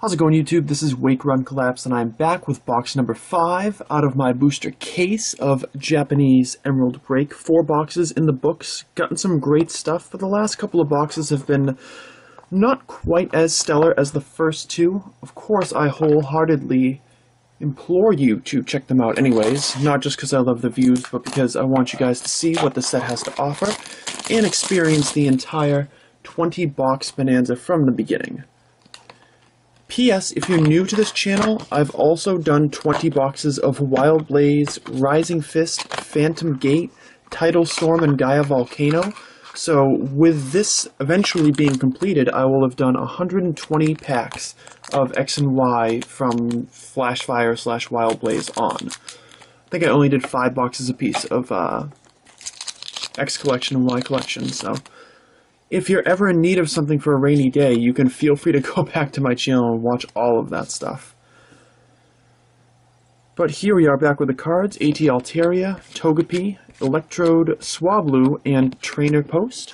How's it going, YouTube? This is Wake Run Collapse, and I'm back with box number 5 out of my booster case of Japanese Emerald Break. 4 boxes in the books. Gotten some great stuff, but the last couple of boxes have been not quite as stellar as the first 2. Of course, I wholeheartedly implore you to check them out anyways, not just because I love the views, but because I want you guys to see what the set has to offer and experience the entire 20-box bonanza from the beginning. P.S. If you're new to this channel, I've also done 20 boxes of Wild Blaze, Rising Fist, Phantom Gate, Tidal Storm, and Gaia Volcano. So with this eventually being completed, I will have done 120 packs of X and Y from Flashfire / Wild Blaze on. I think I only did 5 boxes apiece of X collection and Y collection, so if you're ever in need of something for a rainy day, you can feel free to go back to my channel and watch all of that stuff. But here we are back with the cards: AT Altaria, Togepi, Electrode, Swablu, and Trainer Post.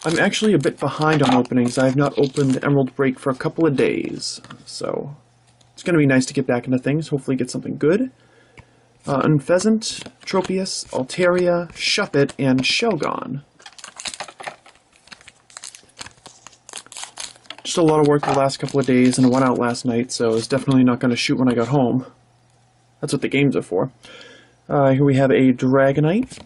I'm actually a bit behind on openings. I have not opened Emerald Break for a couple of days, so it's going to be nice to get back into things, hopefully get something good. Unfezant, Tropius, Altaria, Shuppet, and Shelgon. Just a lot of work the last couple of days, and I went out last night, so I was definitely not going to shoot when I got home. That's what the games are for. Here we have a Dragonite,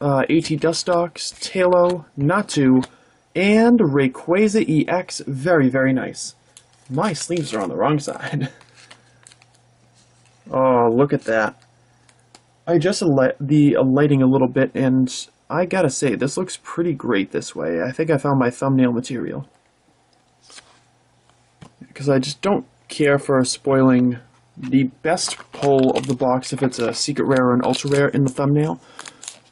AT Dustox, Tailo, Natu, and Rayquaza EX. Very, very nice. My sleeves are on the wrong side. Oh, look at that. I adjusted the lighting a little bit, and I gotta say, this looks pretty great this way. I think I found my thumbnail material. Because I just don't care for spoiling the best pull of the box if it's a secret rare or an ultra rare in the thumbnail.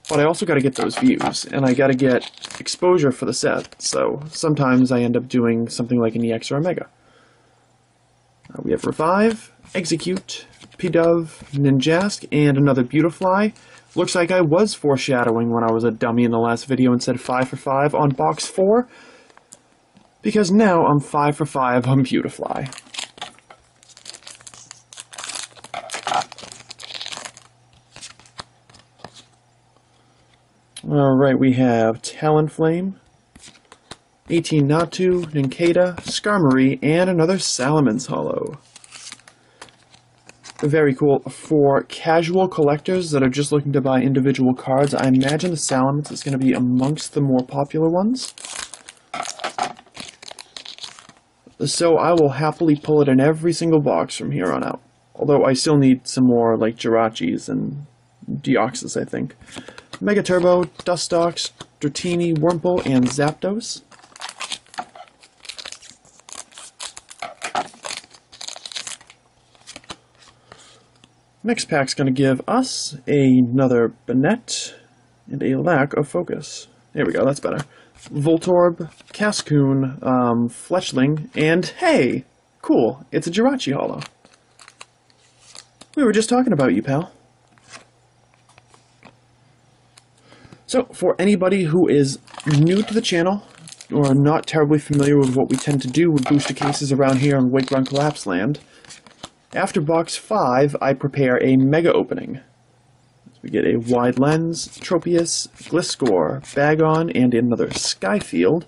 But I also gotta get those views, and I gotta get exposure for the set, so sometimes I end up doing something like an EX or a Mega. We have Revive, Execute, Pidove, Ninjask, and another Beautifly. Looks like I was foreshadowing when I was a dummy in the last video and said 5 for 5 on box 4, because now I'm 5 for 5 on Beautifly. Alright, we have Talonflame, AT Natu, Nincada, Skarmory, and another Salamence Holo. Very cool. For casual collectors that are just looking to buy individual cards, I imagine the Salamence is going to be amongst the more popular ones. So I will happily pull it in every single box from here on out. Although I still need some more like Jirachis and Deoxys, I think. Mega Turbo, Dustox, Dratini, Wurmple, and Zapdos. Next pack's going to give us another Banette and a lack of focus. There we go, that's better. Voltorb, Cascoon, Fletchling, and hey! Cool, it's a Jirachi Holo. We were just talking about you, pal. So, for anybody who is new to the channel, or not terribly familiar with what we tend to do with booster cases around here in Wake Run Collapse Land, after box 5, I prepare a mega opening. We get a Wide Lens, Tropius, Gliscor, Bagon, and another Skyfield.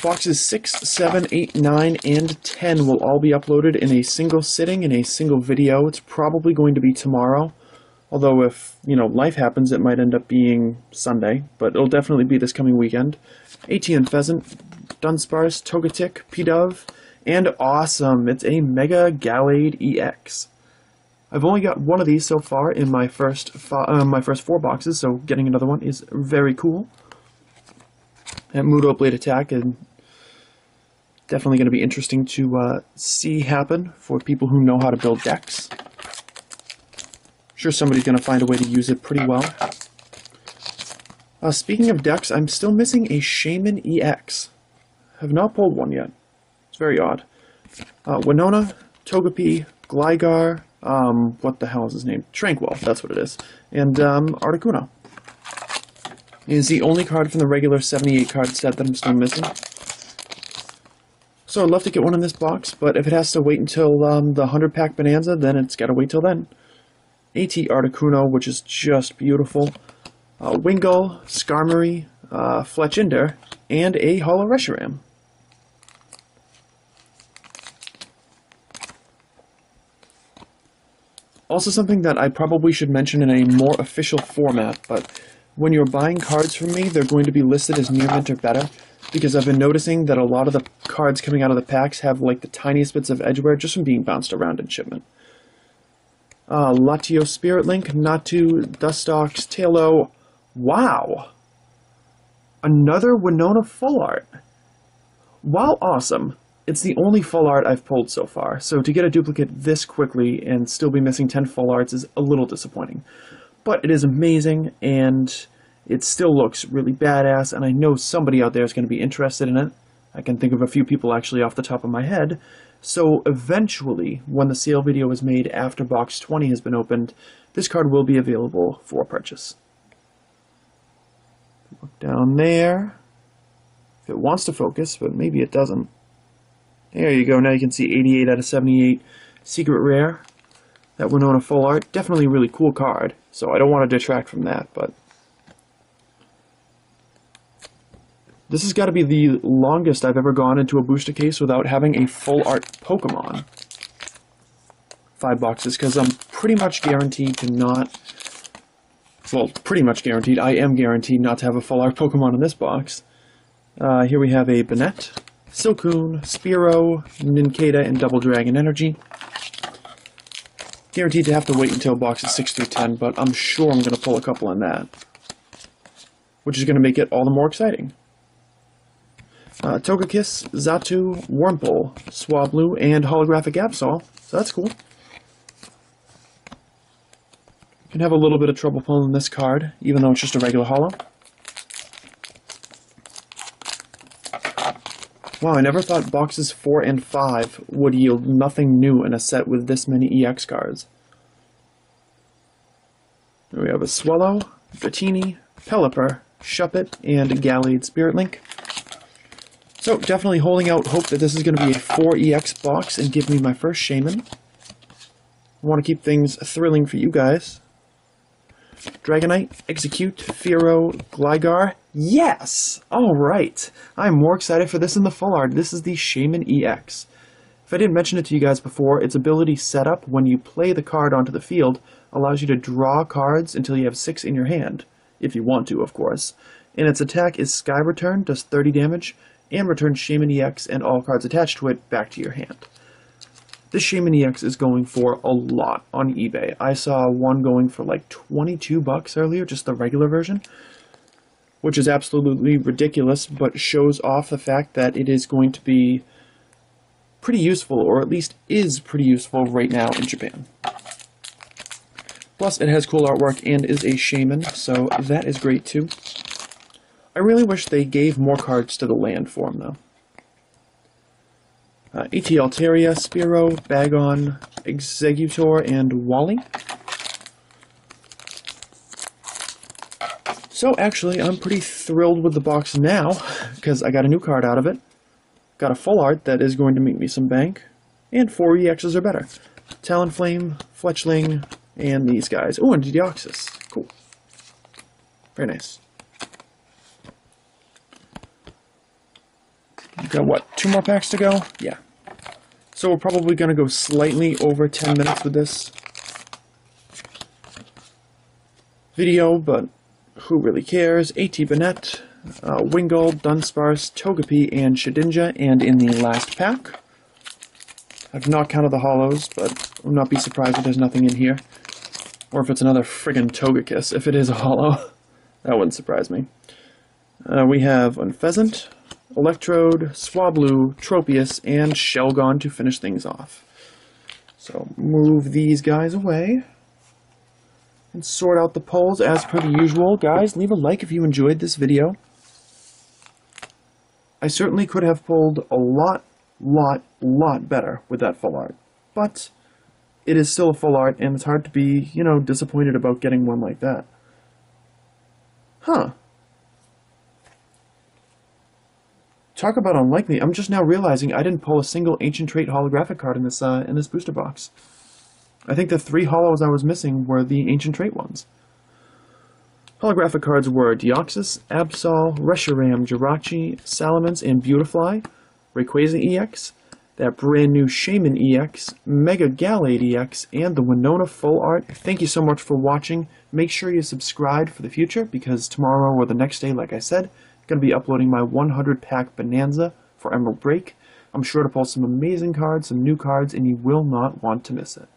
Boxes 6, 7, 8, 9, and 10 will all be uploaded in a single sitting, in a single video. It's probably going to be tomorrow. Although if, life happens, it might end up being Sunday. But it'll definitely be this coming weekend. AT Unfezant, Dunsparce, Togetic, Pidove, and awesome, it's a Mega Gallade EX. I've only got one of these so far in my first 4 boxes, so getting another one is very cool. And Mudo Blade Attack is definitely going to be interesting to see happen for people who know how to build decks. I'm sure somebody's going to find a way to use it pretty well. Speaking of decks, I'm still missing a Shaman EX. Have not pulled one yet. It's very odd. Winona, Togepi, Gligar, what the hell is his name? Tranquil, that's what it is. And Articuno. is the only card from the regular 78 card set that I'm still missing. So I'd love to get one in this box, but if it has to wait until the 100-pack Bonanza, then it's got to wait till then. AT Articuno, which is just beautiful. Wingull, Skarmory, Fletchinder, and a Holo Reshiram. Also something that I probably should mention in a more official format, but when you're buying cards from me, they're going to be listed as near mint or better, because I've been noticing that a lot of the cards coming out of the packs have like the tiniest bits of edgeware just from being bounced around in shipment. Latios Spirit Link, Natu, Dustox, Tailo. Wow! Another Winona Full Art. While awesome, it's the only full art I've pulled so far, so to get a duplicate this quickly and still be missing 10 full arts is a little disappointing. But it is amazing, and it still looks really badass, and I know somebody out there is going to be interested in it. I can think of a few people actually off the top of my head. So eventually, when the sale video is made after box 20 has been opened, this card will be available for purchase. Look down there. If it wants to focus, but maybe it doesn't. There you go, now you can see 88 out of 78 Secret Rare. That Winona Full Art. Definitely a really cool card, so I don't want to detract from that, but this has got to be the longest I've ever gone into a booster case without having a full art Pokemon. 5 boxes, because I'm pretty much guaranteed to not... Well, pretty much guaranteed. I am guaranteed not to have a full art Pokemon in this box. Here we have a Banette, Silcoon, Spearow, Nincada, and Double Dragon Energy. Guaranteed to have to wait until boxes 6 through 10, but I'm sure I'm going to pull a couple in that, which is going to make it all the more exciting. Togekiss, Xatu, Wurmple, Swablu, and Holographic Absol, so that's cool. Can have a little bit of trouble pulling this card, even though it's just a regular holo. Wow, I never thought boxes 4 and 5 would yield nothing new in a set with this many EX cards. Here we have a Swallow, Dratini, Pelipper, Shuppet, and Gallade Spirit Link. So, definitely holding out hope that this is going to be a 4EX box and give me my first Shaman. I want to keep things thrilling for you guys. Dragonite, Execute, Fearow, Gligar. Yes! Alright. I'm more excited for this in the full art. This is the Shaman EX. If I didn't mention it to you guys before, its ability setup when you play the card onto the field allows you to draw cards until you have 6 in your hand. If you want to, of course. And its attack is Sky Return, does 30 damage, and returns Shaman EX and all cards attached to it back to your hand. This Shaman EX is going for a lot on eBay. I saw one going for like 22 bucks earlier, just the regular version, which is absolutely ridiculous, but shows off the fact that it is going to be pretty useful, or at least is pretty useful right now in Japan. Plus, it has cool artwork and is a Shaman, so that is great too. I really wish they gave more cards to the land form, though. AT Altaria, Spearow, Bagon, Exeggutor, and Wally. So actually, I'm pretty thrilled with the box now, because I got a new card out of it. Got a full art that is going to make me some bank, and 4 EXs are better. Talonflame, Fletchling, and these guys. Oh, and Deoxys. Cool. Very nice. We've got, what, 2 more packs to go? Yeah. So we're probably going to go slightly over 10 minutes with this video, but who really cares? AT Banette, Wingull, Dunsparce, Togepi, and Shedinja, and in the last pack. I've not counted the holos, but I will not be surprised if there's nothing in here. Or if it's another friggin' Togekiss, if it is a holo. That wouldn't surprise me. We have Unfezant, Electrode, Swablu, Tropius, and Shelgon to finish things off. So move these guys away and sort out the polls as per the usual. Guys, leave a like if you enjoyed this video. I certainly could have pulled a lot better with that full art, but it is still a full art, and it's hard to be, you know, disappointed about getting one like that. Huh. talk about unlikely. I'm just now realizing I didn't pull a single Ancient Trait holographic card in this booster box. I think the 3 holos I was missing were the Ancient Trait ones. Holographic cards were Deoxys, Absol, Reshiram, Jirachi, Salamence, and Beautifly, Rayquaza EX, that brand new Shaman EX, Mega Gallade EX, and the Winona Full Art. Thank you so much for watching. Make sure you subscribe for the future, because tomorrow or the next day, like I said, I'm going to be uploading my 100 pack Bonanza for Emerald Break. I'm sure to pull some amazing cards, some new cards, and you will not want to miss it.